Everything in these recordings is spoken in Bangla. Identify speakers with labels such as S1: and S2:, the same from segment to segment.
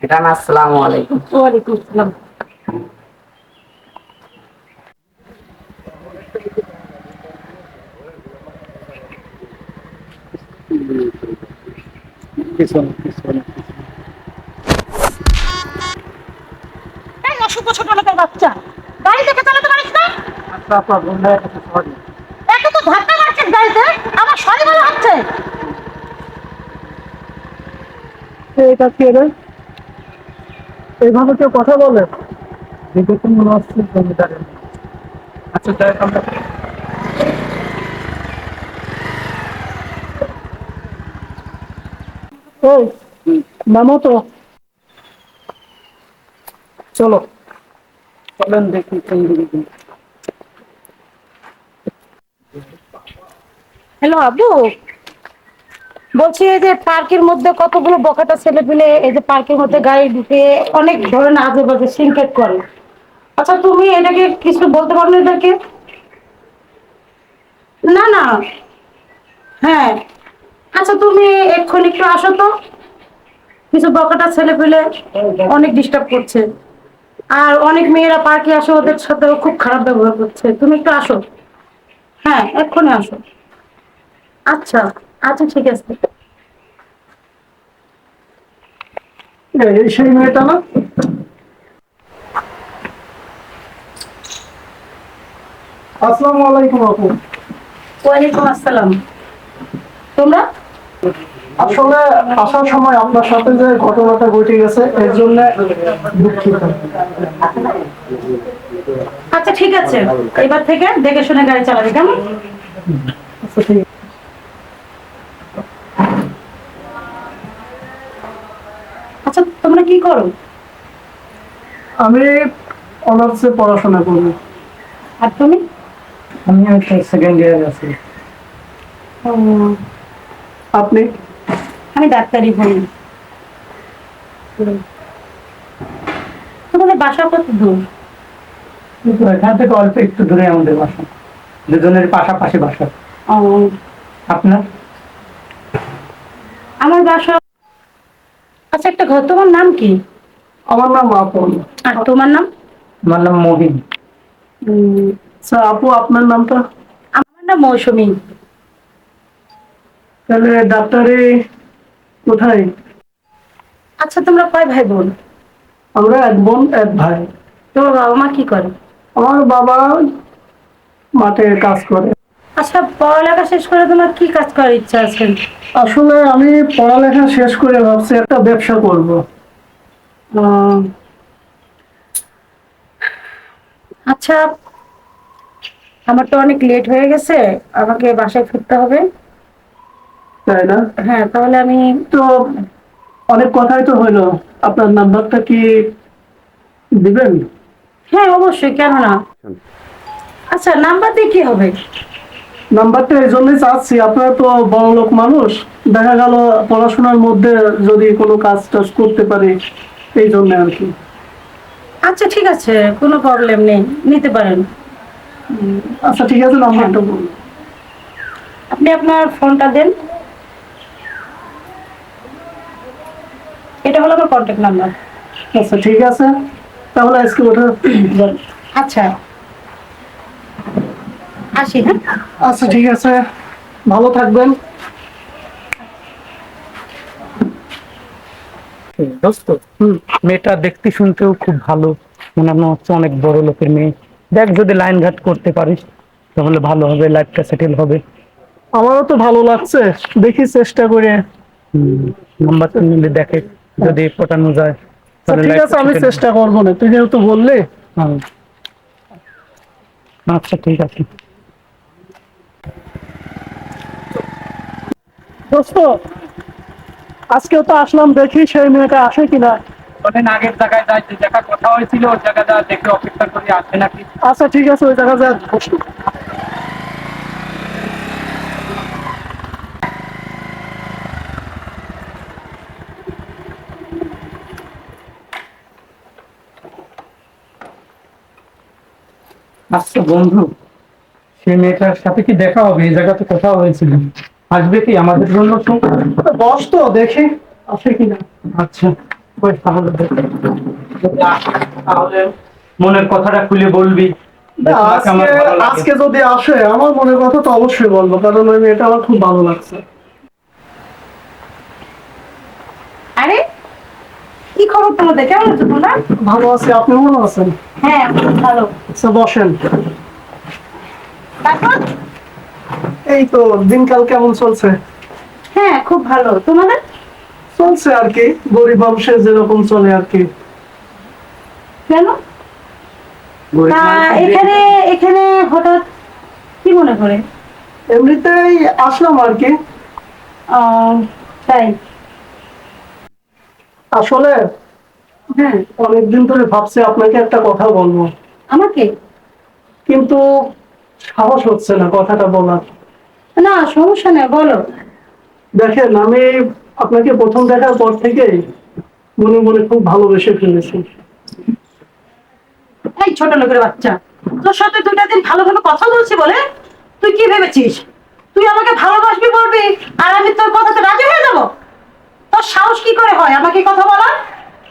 S1: এটান আসসালামু আলাইকুম।
S2: ওয়ালাইকুম আসসালাম। এই অসভ্য ছোট লোকের বাচ্চা, গাড়ি দেখে চালাতে পারিস না?
S3: আচ্ছা আপা, বন্ধু একটা সরি।
S2: এত তো ধাক্কা মারছিস গাড়িতে, আমার সরি বলা হচ্ছে।
S3: এটা কে রে? এইভাবে কেউ কথা বলে? দেখে তো মনে হচ্ছে জমিদারের মেয়ে। আচ্ছা যাই হোক, আমরা ওই নামো তো, চলো চলেন দেখি কোন দিকে।
S2: হ্যালো আবু, বলছি এই যে পার্কের মধ্যে কতগুলো বখাটা ছেলে পেলে এই যে পার্কের মধ্যে গাড়ি ঢুকে অনেক ধরনের আজে বাজে সিনকেট করে। আচ্ছা তুমি এটাকে কিছু বলতে পারো না এদেরকে? না না, হ্যাঁ, আচ্ছা তুমি এক্ষুনি একটু আসো তো, কিছু বখাটা ছেলে পেলে অনেক ডিস্টার্ব করছে। আর অনেক মেয়েরা পার্কে আসে, ওদের সাথেও খুব খারাপ ব্যবহার করছে। তুমি একটু আসো, হ্যাঁ এক্ষুনি আসো। আচ্ছা, আচ্ছা ঠিক আছে।
S3: এই সেই মেয়েটা না? আসসালামু আলাইকুম আপু।
S2: ওয়ালাইকুম আসসালাম। তোমরা?
S3: আসলে আসার সময় আপনার সাথে যে ঘটনাটা ঘটে গেছে এর জন্য দুঃখিত।
S2: আচ্ছা ঠিক আছে, এবার থেকে দেখে শুনে গাড়ি চালাবে, কেমন?
S3: আচ্ছা ঠিক আছে।
S2: আচ্ছা তোমরা কি করো?
S3: আমি অনার্সে পড়াশোনা করি।
S2: আর তুমি?
S3: আমি একটা সেকেন্ড ইয়ারে আছি। আপনি?
S2: আমি ডাক্তারি পড়ি। তোমাদের বাসা কত দূর?
S3: কিন্তু এখান থেকে অল্প একটু দূরে আমাদের বাসা, দুজনের পাশাপাশি বাসা।
S2: ও,
S3: আপনার?
S2: আমার বাসা। আচ্ছা একটা ঘর, তোমার নাম কি?
S3: আমার নাম আপন।
S2: আর তোমার নাম?
S3: আমার নাম মহিন।
S2: উম,
S3: স্যার আপু, আপনার নামটা?
S2: আমার নাম মৌসুমী।
S3: তাহলে ডাক্তারি কোথায়?
S2: আচ্ছা তোমরা কয় ভাই বোন?
S3: আমরা এক বোন এক ভাই।
S2: তোমার বাবা মা কি করে?
S3: আমার বাবা মাঠে কাজ করে।
S2: আচ্ছা পড়ালেখা শেষ করে তোমার কি কাজ করার ইচ্ছা আছে?
S3: আসলে আমি পড়ালেখা শেষ করে ভাবছি একটা ব্যবসা করব।
S2: আহ, আচ্ছা, আমার তো অনেক লেট হয়ে গেছে, আমাকে বাসায় ফিরতে হবে।
S3: তাই না?
S2: হ্যাঁ তাহলে আমি।
S3: তো অনেক কথাই তো হইলো, আপনার নাম্বারটা কি দিবেন?
S2: হ্যাঁ অবশ্যই, কেন না। আচ্ছা নাম্বার দিয়ে কি হবে?
S3: নাম্বারটা এই জন্যই চাচ্ছি, আপনারা তো বড় লোক মানুষ, দেখা গেল পড়াশোনার মধ্যে যদি কোনো কাজ টাজ করতে পারি, এই জন্য আর কি।
S2: আচ্ছা ঠিক আছে, কোনো প্রবলেম নেই, নিতে পারেন।
S3: আচ্ছা ঠিক আছে, নাম্বারটা বলুন।
S2: আপনি আপনার ফোনটা দেন, এটা হলো আমার কন্ট্যাক্ট নাম্বার।
S3: আচ্ছা ঠিক আছে, তাহলে আজকে ওঠা যান।
S2: আচ্ছা আসি, হ্যাঁ।
S3: আচ্ছা ঠিক আছে, ভালো থাকবেন। দোস্ত, মেয়েটা দেখতে শুনতেও খুব ভালো, মনে হচ্ছে অনেক বড় লোকের মেয়ে। দেখ যদি লাইন ঘাট করতে পারিস তাহলে ভালো হবে, লাইফটা সেটেল হবে। আমারও তো ভালো লাগছে, দেখি চেষ্টা করে। নাম্বারটা নিলে দেখে যদি পটানো যায় তাহলে ঠিক আছে, আমি চেষ্টা করবো না, তুই যেহেতু বললি। হ্যাঁ আচ্ছা ঠিক আছে দোস্ত, আজকেও তো আসলাম, দেখি সেই মেয়েটা আসে কিনা।
S1: অনেক আগের জায়গায় যাই, যে জায়গা কথা হয়েছিল ওই জায়গাটা দেখে অপেক্ষা করি আসে নাকি।
S3: আচ্ছা ঠিক আছে, ওই জায়গা যা বসি। আচ্ছা বন্ধু, সেই মেয়েটার সাথে কি দেখা হবে? এই জায়গাতে কথা হয়েছিল, আসবে কি আমাদের জন্য? বস তো দেখি আসে কিনা। আচ্ছা বেশ তাহলে দেখ। যদি আসে, তাহলে মনের কথাটা খুলে বলবি। তোমাকে আমার
S4: আজকে
S3: ভালো লাগে।
S4: আজকে যদি আসে আমার মনের কথা তো অবশ্যই বলবো, কারণ ওই মেয়েটা আমার খুব ভালো লাগছে।
S2: আরে কি খবর তোমাদের, কেমন আছো তোমরা?
S4: ভালো আছি, আপনি ভালো আছেন?
S2: হ্যাঁ খুব ভালো।
S4: আচ্ছা বসেন।
S2: তারপর?
S4: এই তো দিনকাল কেমন চলছে?
S2: হ্যাঁ খুব ভালো, তোমাদের?
S4: চলছে আর কি, গরিব মানুষের যেরকম চলে আর কি।
S2: কেন
S3: গরিব
S2: তা
S3: মানুষের
S2: এখানে এখানে হঠাৎ কি মনে করে?
S4: এমনিতেই আসলাম আর কি।
S2: তাই?
S4: আসলে
S2: হ্যাঁ।
S4: অনেকদিন ধরে ভাবছি আপনাকে একটা কথা বলবো,
S2: আমাকে?
S4: কিন্তু সাহস হচ্ছে না কথাটা বলার।
S2: না সমস্যা নেই, বলো।
S4: দেখেন, আমি আপনাকে প্রথম দেখার পর থেকে মনে মনে খুব ভালোবেসে ফেলেছি।
S2: এই ছোট লোকের বাচ্চা, তোর সাথে দুটা দিন ভালো ভালো কথা বলছি বলে তুই কি ভেবেছিস তুই আমাকে ভালোবাসবি বলবি আর আমি তোর কথাতে রাজি হয়ে যাব? তোর সাহস কি করে হয় আমাকে কথা বলার?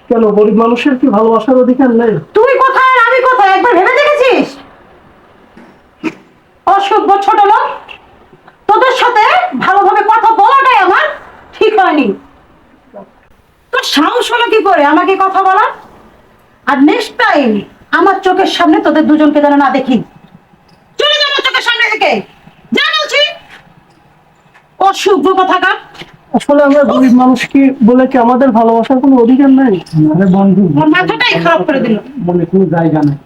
S4: কেন, গরিব মানুষের কি ভালোবাসার অধিকার নেই?
S2: তুই কোথায় আর আমি কোথায় একবার ভেবে দেখেছিস? অসভ্য ছোট লোক, তোদের সাথে ভালোভাবে কথা বলাটাই আমার ঠিক হয়নি। তোর সাহস হলো কি করে আমাকে কথা বলার? আর নেক্সট টাইম আমার চোখের সামনে তোদের দুজনকে যেন না দেখি। চলে যাবো চোখের সামনে থেকে, যা বলছি। অসভ্য কথাকার।
S4: আসলে আমরা গরিব মানুষ কি বলে কি আমাদের ভালোবাসার কোনো অধিকার নাই?
S3: আরে বন্ধু,
S2: আমার মাথাটাই খারাপ করে দিল।
S3: মনে কোনো জায়গা নাই।